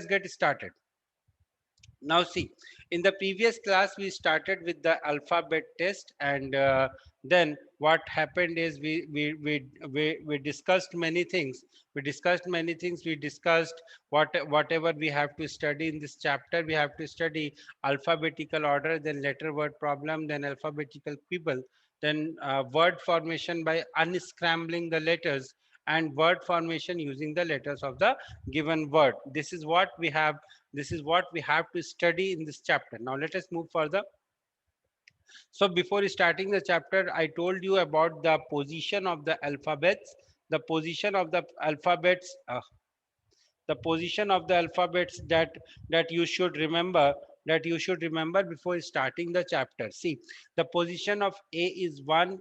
get started. Now see, in the previous class we started with the alphabet test, and then what happened is we discussed many things. We discussed whatever we have to study in this chapter. We have to study alphabetical order, then letter word problem, then alphabetical quibble, then word formation by unscrambling the letters, and word formation using the letters of the given word. This is what we have to study in this chapter. Now let us move further. So before starting the chapter, I told you about the position of the alphabets. The position of the alphabets, the position of the alphabets that you should remember, before starting the chapter. See, the position of A is 1,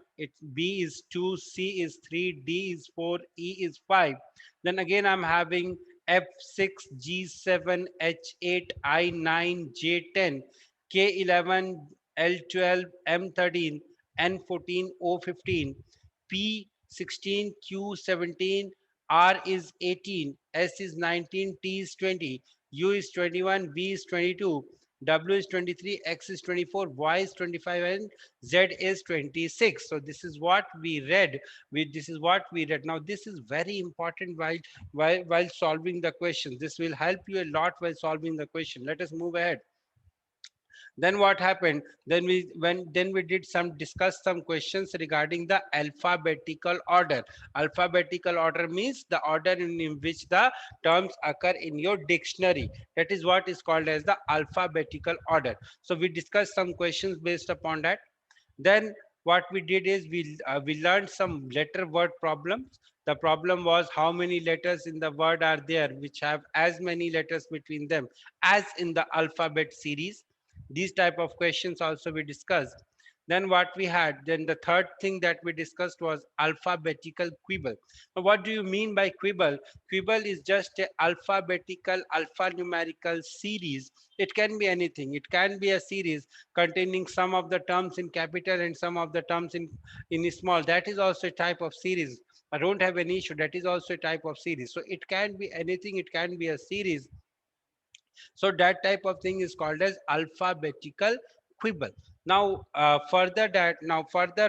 B is 2, C is 3, D is 4, E is 5. Then again I'm having F6, G7, H8, I9, J10, K11, L12, M13, N14, O15, P16, Q17, R is 18, S is 19, T is 20, U is 21, V is 22, W is 23, X is 24, Y is 25, and Z is 26. So this is what we read. This is what we read. Now this is very important while solving the question. This will help you a lot while solving the question. Let us move ahead. Then what happened? Then we did some discuss some questions regarding the alphabetical order. Alphabetical order means the order in which the terms occur in your dictionary. That is what is called as the alphabetical order. So we discussed some questions based upon that. Then what we did is we learned some letter word problems. The problem was how many letters in the word are there which have as many letters between them as in the alphabet series. These type of questions also we discussed. Then what we had, then the third thing that we discussed was alphabetical quibble. Now what do you mean by quibble? Quibble is just a alphabetical alphanumerical series. It can be anything. It can be a series containing some of the terms in capital and some of the terms in small. That is also a type of series. I don't have any issue. That is also a type of series. So it can be anything. It can be a series. So that type of thing is called as alphabetical quibble. Now further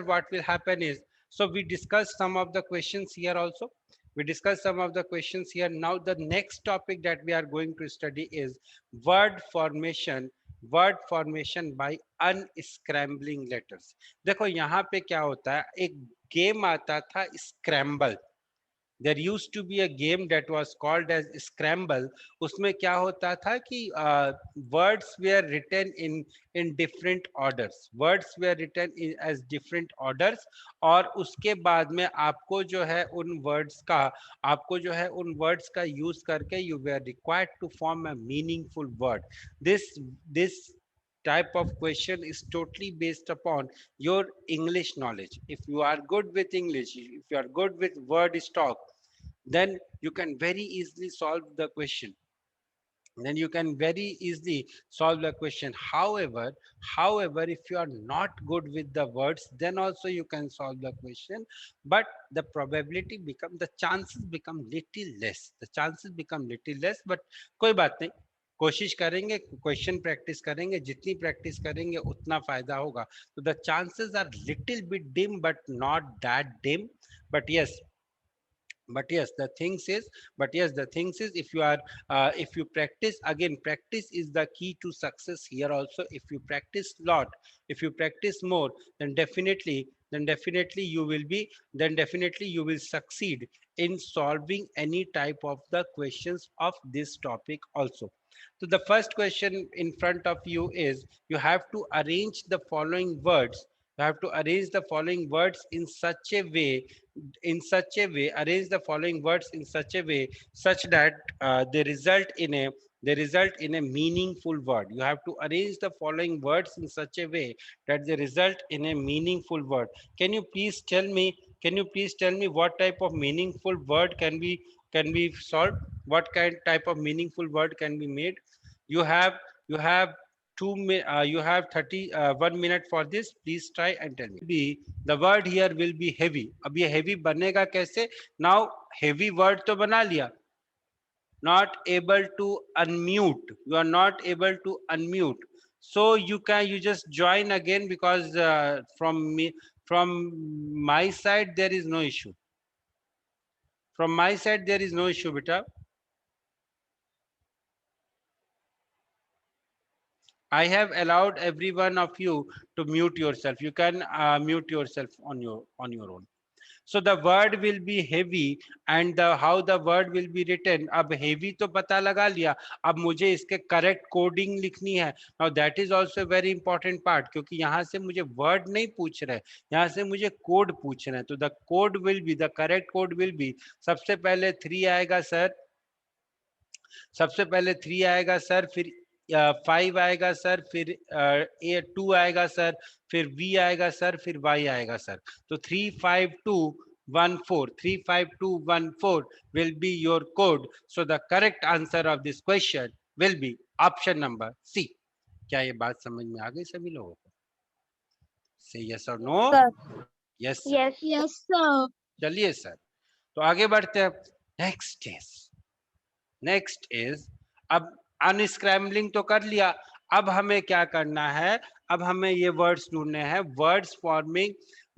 what will happen is, so we discussed some of the questions here also. We discussed some of the questions here. Now the next topic that we are going to study is word formation. Word formation by unscrambling letters. देखो यहाँ पे क्या होता है, एक game आता था scramble. there used to be a game that was called as scramble. उसमें क्या होता था कि words were written in different orders. Words were written as different orders, और उसके बाद में आपको जो है उन words का use करके you were required to form a meaningful word. This type of question is totally based upon your English knowledge. If you are good with English, if you are good with word stock, then you can very easily solve the question. However, if you are not good with the words, then also you can solve the question, but the chances become little less. But कोई बात नहीं, कोशिश करेंगे, question practice करेंगे, जितनी practice करेंगे उतना फायदा होगा. तो the chances are little bit dim but not that dim. But yes, the things is if you practice, again practice is the key to success here also. If you practice lot, if you practice more, then definitely you will succeed in solving any type of the questions of this topic also. So the first question in front of you is, you have to arrange the following words. You have to arrange the following words in such a way, arrange the following words in such a way such that they result in a meaningful word. You have to arrange the following words in such a way that they result in a meaningful word. Can you please tell me, what type of meaningful word can be solved? What type of meaningful word can be made? You have 1 minute for this. Please try and tell me. The word here will be heavy. अब ये heavy बनेगा कैसे? Now heavy word तो बना लिया, not able to unmute. You are not able to unmute. So you just join again, because from my side there is no issue. From my side there is no issue, beta. I have allowed every one of you to mute yourself. You can mute yourself on your own. So the word will be heavy, and the how the word will be written. अब heavy तो पता लगा लिया, अब मुझे इसके correct coding लिखनी है. Now that is also a very important part, क्योंकि यहाँ से मुझे word नहीं पूछ रहे, यहाँ से मुझे code पूछ रहे हैं. तो the code will be, the correct code will be, सबसे पहले 3 आएगा सर, सबसे पहले 3 आएगा सर, फिर 5 आएगा सर, फिर 2 आएगा सर, फिर V आएगा सर, फिर Y आएगा सर. तो 35214, 35214 will be your code. So the correct answer of this question will be option number C. क्या ये बात समझ में आ गई सभी लोगों को? Say yes or no? Yes sir. Yes. Yes, sir. चलिए सर, तो आगे बढ़ते हैं. नेक्स्ट इज, अब अनस्क्रैम्बलिंग तो कर लिया, अब हमें क्या करना है? अब हमें ये वर्ड्स ढूंढने हैं.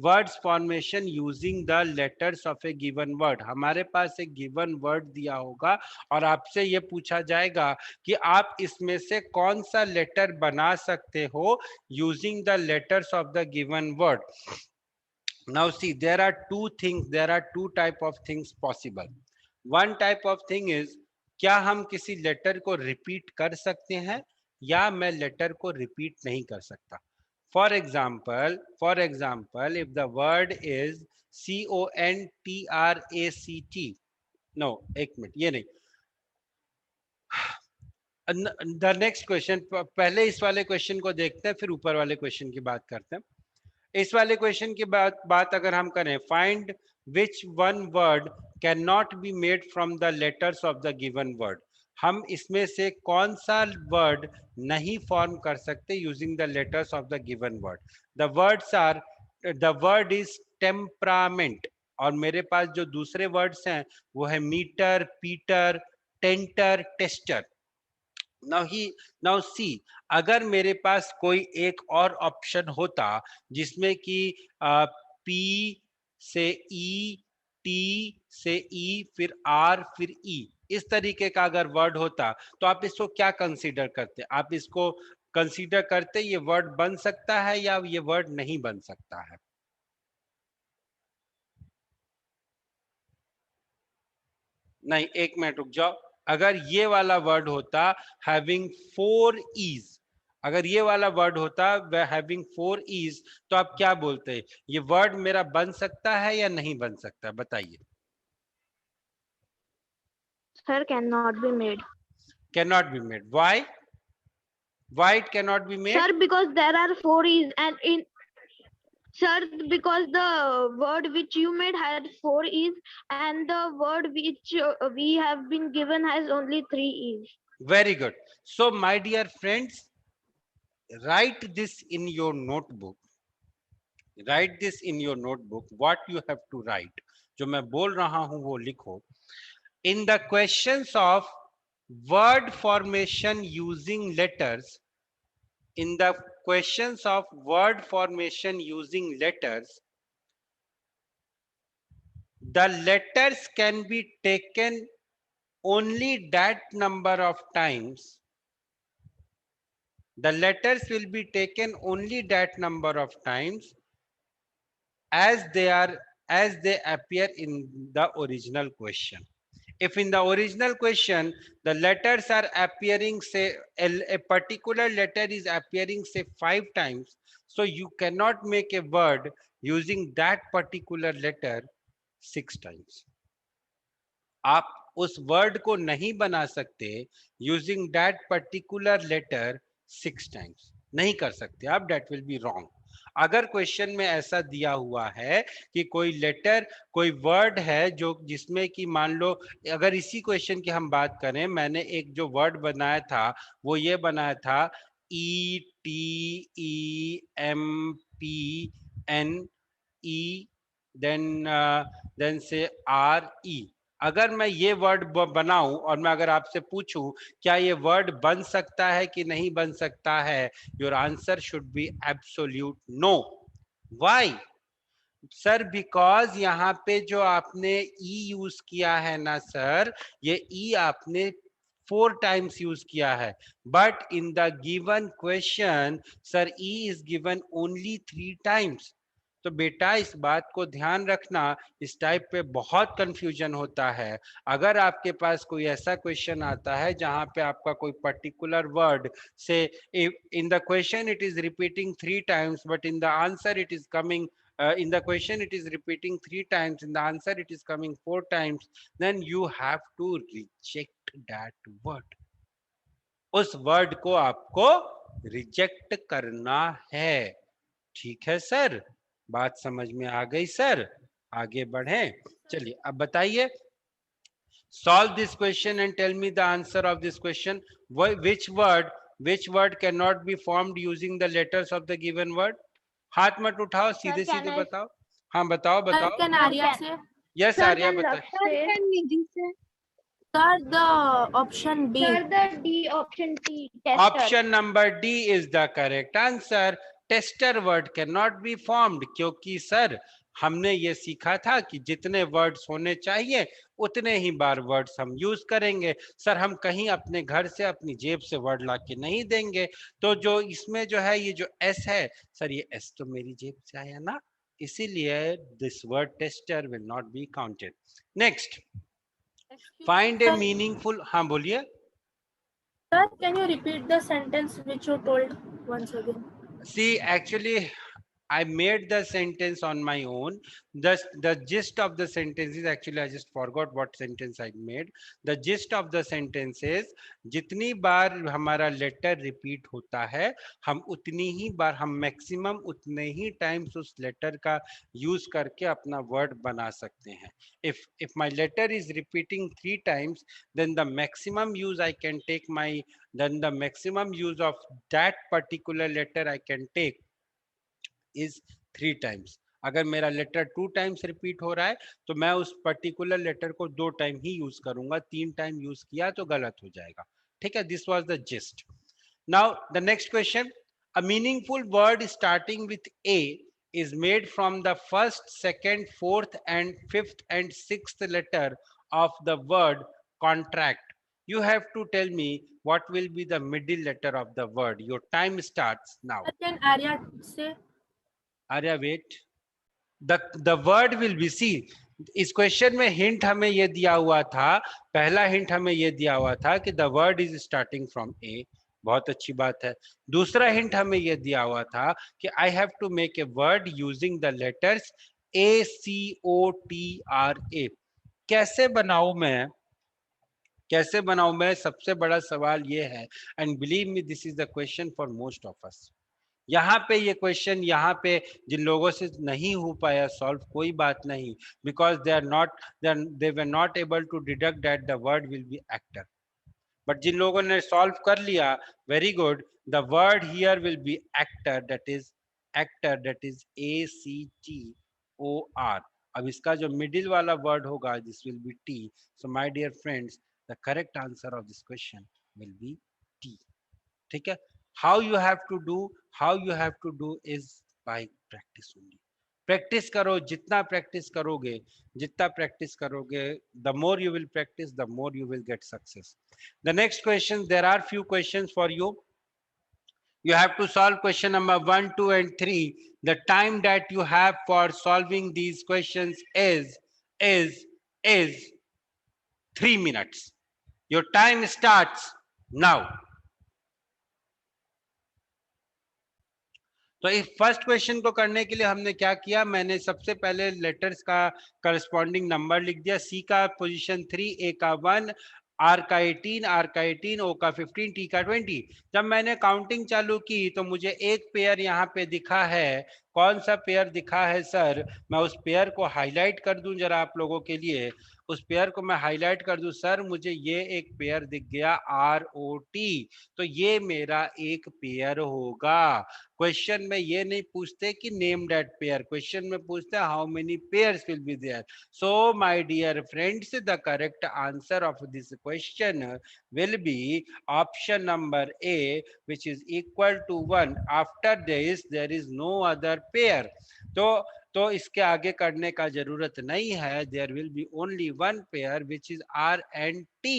Words formation using the letters of A given word. हमारे पास एक गिवन वर्ड दिया होगा और आपसे ये पूछा जाएगा कि आप इसमें से कौन सा लेटर बना सकते हो using the letters of the given word. Now see, there are two type of things possible. One type of thing is, क्या हम किसी लेटर को रिपीट कर सकते हैं या मैं लेटर को रिपीट नहीं कर सकता. For example if the word is CONTRACT. No, एक मिनट, ये नहीं. द नेक्स्ट क्वेश्चन, पहले इस वाले क्वेश्चन को देखते हैं, फिर ऊपर वाले क्वेश्चन की बात करते हैं. इस वाले क्वेश्चन की बात अगर हम करें, find which one word can not be made from the letters of the given word. हम इसमें से कौन सा वर्ड नहीं फॉर्म कर सकते using the letters of the given word. The word is temperament, और मेरे पास जो दूसरे वर्ड्स हैं वो है meter, Peter, tenter, tester. Now see, अगर मेरे पास कोई एक और ऑप्शन होता जिसमें कि पी से ई, टी से ई, फिर आर, फिर ई, इस तरीके का अगर वर्ड होता, तो आप इसको क्या कंसीडर करते? आप इसको कंसीडर करते ये वर्ड बन सकता है या ये वर्ड नहीं बन सकता है? नहीं, एक मिनट रुक जाओ. अगर ये वाला वर्ड होता हैविंग 4 ईज, अगर ये वाला वर्ड होता हैविंग 4 ईज, तो आप क्या बोलते हैं? ये वर्ड मेरा बन सकता है या नहीं बन सकता, बताइए. Sir, cannot be made. Cannot be made. Why it cannot be made? Sir, because there are 4 E's and in Sir, because the word which you made had 4 E's and the word which we have been given has only 3 E's. Very good. So my dear friends, write this in your notebook. Write this in your notebook. What you have to write, जो मैं बोल रहा हूं वो लिखो. In the questions of word formation using letters, in the questions of word formation using letters, the letters can be taken only that number of times. The letters will be taken only that number of times as they appear in the original question. If in the original question the letters are appearing, say a particular letter is appearing say 5 times, so you cannot make a word using that particular letter 6 times. आप उस word को नहीं बना सकते using that particular letter 6 times, नहीं कर सकते आप. That will be wrong. अगर क्वेश्चन में ऐसा दिया हुआ है कि कोई लेटर, कोई वर्ड है जो जिसमें कि मान लो, अगर इसी क्वेश्चन की हम बात करें, मैंने एक जो वर्ड बनाया था वो ये बनाया था ETEMPNE, then say RE. अगर मैं ये वर्ड बनाऊं और मैं अगर आपसे पूछूं क्या ये वर्ड बन सकता है कि नहीं बन सकता है, your answer should be absolute no. Why sir? Because यहाँ पे जो आपने ई यूज किया है ना सर, ये ई आपने 4 टाइम्स यूज किया है, but in the given question sir E is given only 3 times. तो बेटा इस बात को ध्यान रखना, इस टाइप पे बहुत कंफ्यूजन होता है। अगर आपके पास कोई ऐसा क्वेश्चन आता है जहां पे आपका कोई पर्टिकुलर वर्ड से in the question it is repeating 3 times but in the answer it is coming in the question it is repeating 3 times, in the answer it is coming 4 times, then you have to reject that word. उस word को आपको reject करना है। ठीक है sir, बात समझ में आ गई सर? आगे बढ़े, चलिए अब बताइए। Solve this question and tell me the answer of this question. Which word cannot be formed using the letters of the given word? हाथ मत उठाओ, सीधे can सीधे I बताओ। हाँ बताओ Sir, बताओ। can sir Arya can say? Yes sir Arya can बताए। Laksh say? Sir, the option B. Sir, the D option T tester. Option number D is the correct answer. Tester word can not be formed, क्योंकि sir हमने ये सीखा था कि जितने words होने चाहिए उतने ही बार वर्ड्स हम यूज करेंगे। सर हम कहीं अपने घर से अपनी जेब से वर्ड ला के नहीं देंगे। तो जो इसमें जो है ये जो एस है सर, ये एस तो मेरी जेब से आया ना, इसीलिए this word tester will not be counted. Next, find A Sir, meaningful. हाँ बोलिए। sir, can you repeat the sentence which you told once again? See, actually, I made the sentence on my own. The gist of the sentence is actually I just forgot what sentence I made. The gist of the sentence is जितनी बार हमारा letter repeat होता है हम उतनी ही बार हम maximum उतने ही times उस letter का यूज करके अपना वर्ड बना सकते हैं। if my letter is repeating 3 times, then the maximum use I can take my then the maximum use of that particular letter I can take is 3 times। अगर मेरा letter 2 times repeat हो रहा है तो मैं उस पर्टिकुलर लेटर को 2 time ही use करूंगा, 3 टाइम यूज किया तो गलत हो जाएगा। ठीक है, this was the gist. Now the next question, a meaningful word starting with A is made from the first, second, fourth and fifth and sixth letter of the word contract. You have to tell me what will be the middle letter of the word. Your time starts now. Sir, can Arya say? Arya, wait. The word will be, see, इस question में hint हमें ये दिया हुआ था, पहला hint हमें ये दिया हुआ था कि the word is starting from A, बहुत अच्छी बात है। दूसरा हिंट हमें ये दिया हुआ था कि I have to make a word using the letters A C O T R A. कैसे बनाऊं मैं, कैसे बनाऊं मैं, सबसे बड़ा सवाल ये है। And believe me this is the question for most of us. यहाँ पे ये क्वेश्चन, यहाँ पे जिन लोगों से नहीं हो पाया सॉल्व, कोई बात नहीं, because they were not able to deduct that the word will be actor. But जिन लोगों ने सॉल्व कर लिया, very good, the word here will be actor, that is A C T O R. अब इसका जो मिडिल वाला word होगा this will be T. So my dear friends, the correct answer of this question will be T. ठीक है, how you have to do is by practice only. Practice करो, जितना practice करोगे, जितना प्रैक्टिस करोगे, the more you will practice the more you will get success. The next question, there are few questions for you. You have to solve question number 1, 2 and 3. The time that you have for solving these questions is 3 minutes. Your time starts now. तो इस first question को करने के लिए हमने क्या किया, मैंने सबसे पहले लेटर्स का करस्पॉन्डिंग नंबर लिख दिया। सी का पोजीशन 3, ए का 1, आर का 18, आर का 18, ओ का 15, टी का 20। जब मैंने काउंटिंग चालू की तो मुझे एक पेयर यहाँ पे दिखा है कौन सा पेयर दिखा है सर? मैं उस पेयर को हाईलाइट कर दूं जरा आप लोगों के लिए, उस पेयर को मैं हाईलाइट कर दूं। सर मुझे ये एक पेयर दिख गया ROT, तो ये मेरा एक पेयर होगा। क्वेश्चन में ये नहीं पूछते कि नेम दैट पेयर, क्वेश्चन में पूछते हैं how many pairs will be there. So my dear friends, the correct answer of this question will be option number A, which is equal to 1. After this there is no other pair. तो इसके आगे करने का जरूरत नहीं है। There will be only one pair which is R and T.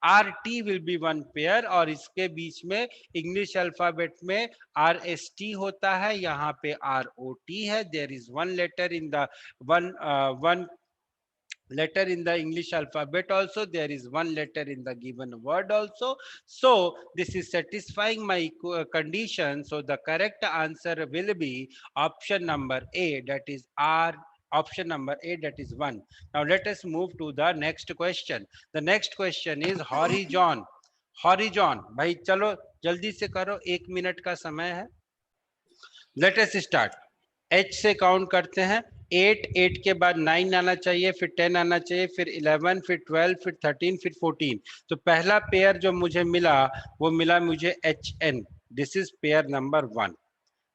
RT will be one pair, और इसके बीच में इंग्लिश अल्फाबेट में RST होता है, यहाँ पे ROT है। There is one letter in the one letter in the English alphabet also, there is one letter in the given word also. So this is satisfying my condition. So the correct answer will be option number A, that is R. Option number A, that is 1. Now let us move to the next question. The next question is horizon. Horizon भाई चलो जल्दी से करो, 1 minute का समय है। Let us start. H से count करते हैं। 8 के बाद 9 आना चाहिए, फिर 10 आना चाहिए, फिर 11, फिर 12, फिर 13, फिर 14। तो पहला पेयर जो मुझे मिला वो मिला मुझे HN। This is pair number 1।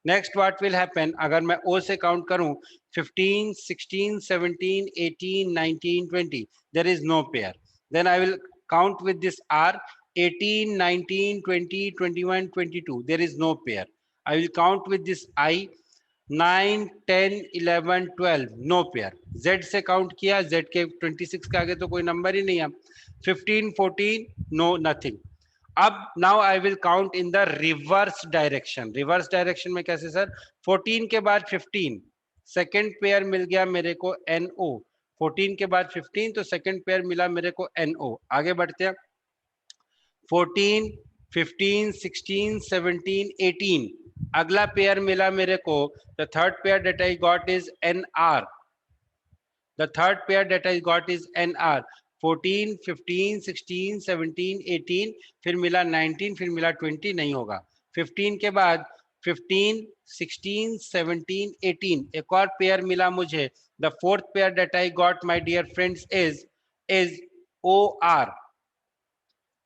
Next what will happen, अगर मैं O से काउंट करूं 15, 16, 17, 18, 19, 20, there is no pair. Then I will count with this R, 18, 19, 20, 21, 22, there is no pair. I will count with this I, 9, 10, 11, 12, no pair. Z से count किया, Z के 26 के आगे तो कोई नंबर ही नहीं है। 15, 14, no nothing. अब now I will count in the reverse direction. Reverse direction में कैसे सर? 14 के बाद 15, सेकेंड पेयर मिल गया मेरे को NO। 14 के बाद 15, तो सेकेंड पेयर मिला मेरे को NO। आगे बढ़ते हैं। 14, 15, 16, 17, 18, अगला पेयर मिला मेरे को। The third pair that I got is NR। The third pair that I got is NR। 14, 15, 16, 17, 18, फिर मिला 19, फिर मिला 20, नहीं होगा। 15 के बाद 15, 16, 17, 18, एक और पेयर मिला मुझे। The fourth pair that I got my dear friends is OR।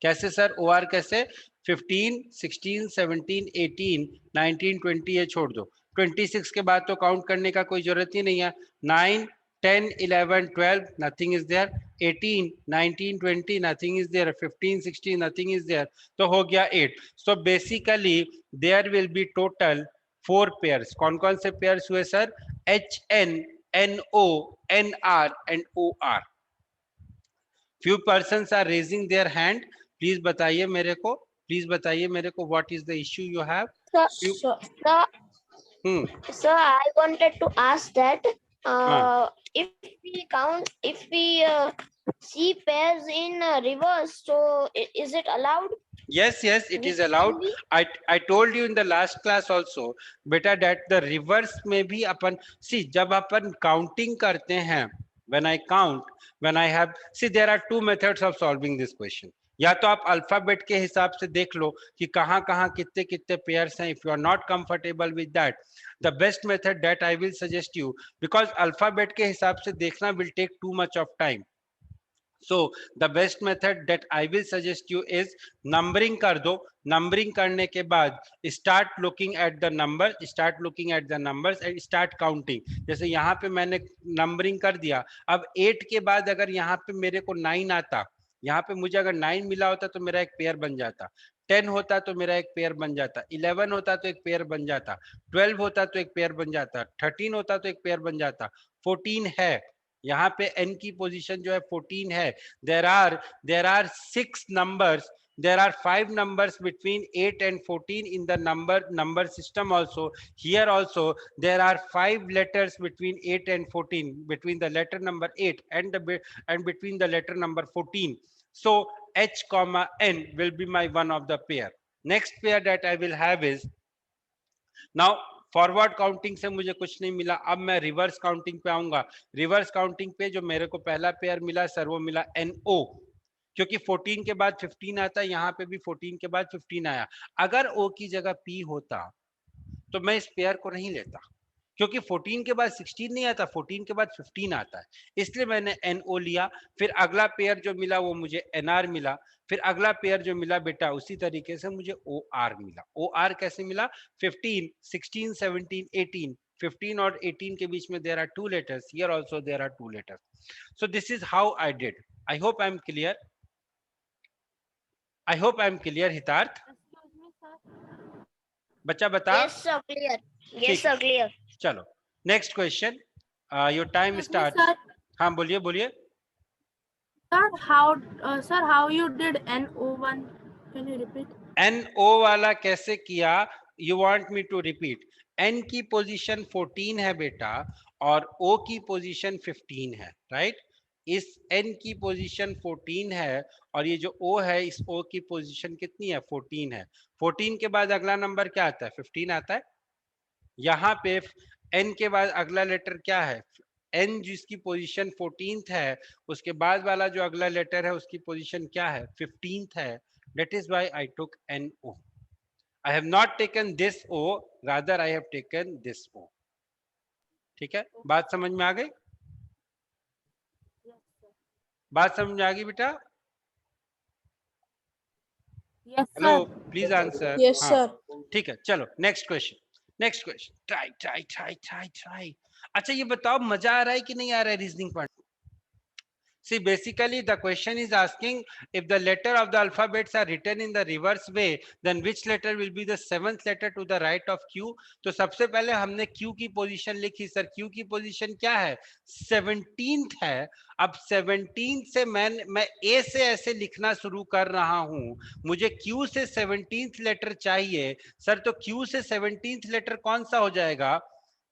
कैसे सर OR कैसे? 15, 16, 17, 18, 19, 20 ये छोड़ दो। 26 के बाद तो काउंट करने का कोई जरूरत ही नहीं है। 9, 10, 11, 12, nothing is there. 18, 19, 20, nothing is there. 15, 16, nothing is there. तो हो गया 8। So basically there will be total 4 pairs. कौन कौन से पेयर्स हुए sir? HN, NO, NR and OR। Few persons are raising their hand. Please बताइए मेरे को, प्लीज बताइए मेरे को what is the issue you have. So I wanted to ask that हाँ if we count, if we see pairs in reverse, so is it allowed? yes yes it is allowed. I told you in the last class also बेटा that the reverse में भी अपन see जब अपन counting करते हैं, when I count, when I have, see there are two methods of solving this question. या तो आप alphabet के हिसाब से देख लो कि कहाँ कहाँ कितने कितने पेयर्स हैं। If you are not comfortable with that, the best method that I will suggest you, because alphabet के हिसाब से देखना will take too much of time. So the best method that I will suggest you is numbering कर दो। Numbering करने के बाद start looking at the number, start looking at the numbers and start counting। जैसे यहाँ पे मैंने numbering कर दिया। अब 8 के बाद अगर यहाँ पे मेरे को 9 आता, यहाँ पे मुझे अगर 9 मिला होता तो मेरा एक पेयर बन जाता। 10 होता तो मेरा एक पेयर बन जाता। 11 होता तो एक पेयर बन जाता। 12 होता तो एक पेयर बन जाता। 13 होता तो एक पेयर बन जाता। 14 है, यहाँ पे n की पोजीशन जो है 14 है। there are 6 numbers, there are 5 numbers between 8 and 14 in the number system also. Here also there are 5 letters between 8 and 14, between the letter number 8 and between the letter number 14. So H comma N will be my one of the pair. Next pair that I will have is, now forward counting से मुझे कुछ नहीं मिला। अब मैं reverse counting पे आऊंगा। Reverse counting पे जो मेरे को पहला पेयर मिला सर वो मिला NO, क्योंकि 14 के बाद 15 आता है, यहाँ पे भी 14 के बाद 15 आया। अगर O की जगह P होता तो मैं इस पेयर को नहीं लेता। क्योंकि 14 के बाद 16 नहीं आता, 14 के बाद 15 आता है, इसलिए मैंने NO लिया। फिर अगला पेयर जो मिला वो मुझे NR मिला, फिर अगला पेयर जो मिला बेटा उसी तरीके से मुझे OR मिला। OR कैसे मिला? 15, 16, 17, 18, 15 और 18 के बीच में there are two letters, here also there are two letters. So this is how I did. I hope I am clear. I hope I am clear, Hitarth. Excuse me, sir. बच्चा बता। Yes, sir, clear. Yes, ठीक sir, है, clear. चलो next question. Your time Excuse me, start. sir. हाँ बोलिए बोलिए। Sir, how you did NO1? Can you repeat? NO वाला कैसे किया? You want me to repeat? N की पोजीशन 14 है बेटा और O की पोजीशन 15 है, राइट? इस N की पोजीशन 14 है और ये जो O है इस O की पोजीशन कितनी है? 14 है। 14 के बाद अगला नंबर क्या आता है? 15 आता है। यहाँ पे N के बाद अगला लेटर क्या है? N जिसकी पोजीशन 14th है, उसके बाद वाला जो अगला लेटर है उसकी पोजीशन क्या है? 15th है। That is why I took NO. I have not taken this O, rather I have taken this O. ठीक है, बात समझ में आ गई? Yes, sir. बात समझ में आ गई बेटा? Yes, hello, sir. Please answer. Yes, हाँ, sir. ठीक है, चलो next question. Next question, try try try try try. अच्छा ये बताओ मजा आ रहा है कि नहीं आ रहा है रीजनिंग पढ़? See, basically the question is asking if the letter of the alphabets are written in the reverse way, then which letter will be the seventh letter to the right of Q? तो सबसे पहले हमने Q की position लिखी। Sir Q की position क्या है? 17th है। अब 17th से मैं A से ऐसे लिखना शुरू कर रहा हूं, मुझे Q से 17th लेटर चाहिए। सर तो Q से 17th लेटर कौन सा हो जाएगा?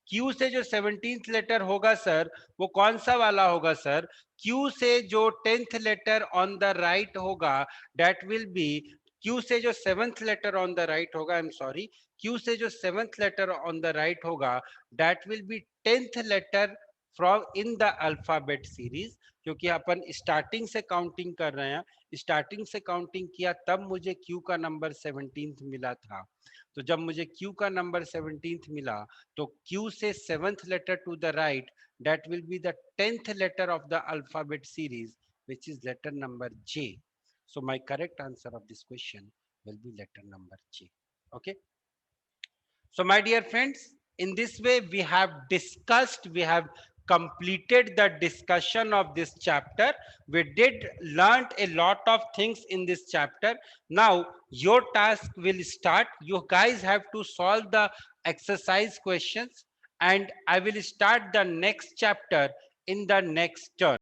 Q से जो 17th लेटर होगा सर वो कौन सा वाला होगा सर? Q से जो 10th letter on the right होगा दैट विल बी, Q से जो 7th letter on the right होगा, आई एम सॉरी, Q से जो 7th letter on the right होगा that will be 10th letter from in the alphabet series. क्योंकि अपन starting से काउंटिंग कर रहे हैं, स्टार्टिंग से काउंटिंग किया तब मुझे Q का नंबर 17th मिला था। तो जब मुझे Q का नंबर 17th मिला तो Q से 7th letter to the right, that will be the 10th letter of the alphabet series, which is letter number J. So my correct answer of this question will be letter number J. Okay. So my dear friends, in this way we have discussed, we have completed the discussion of this chapter. We did learn a lot of things in this chapter. Now your task will start. You guys have to solve the exercise questions and I will start the next chapter in the next turn.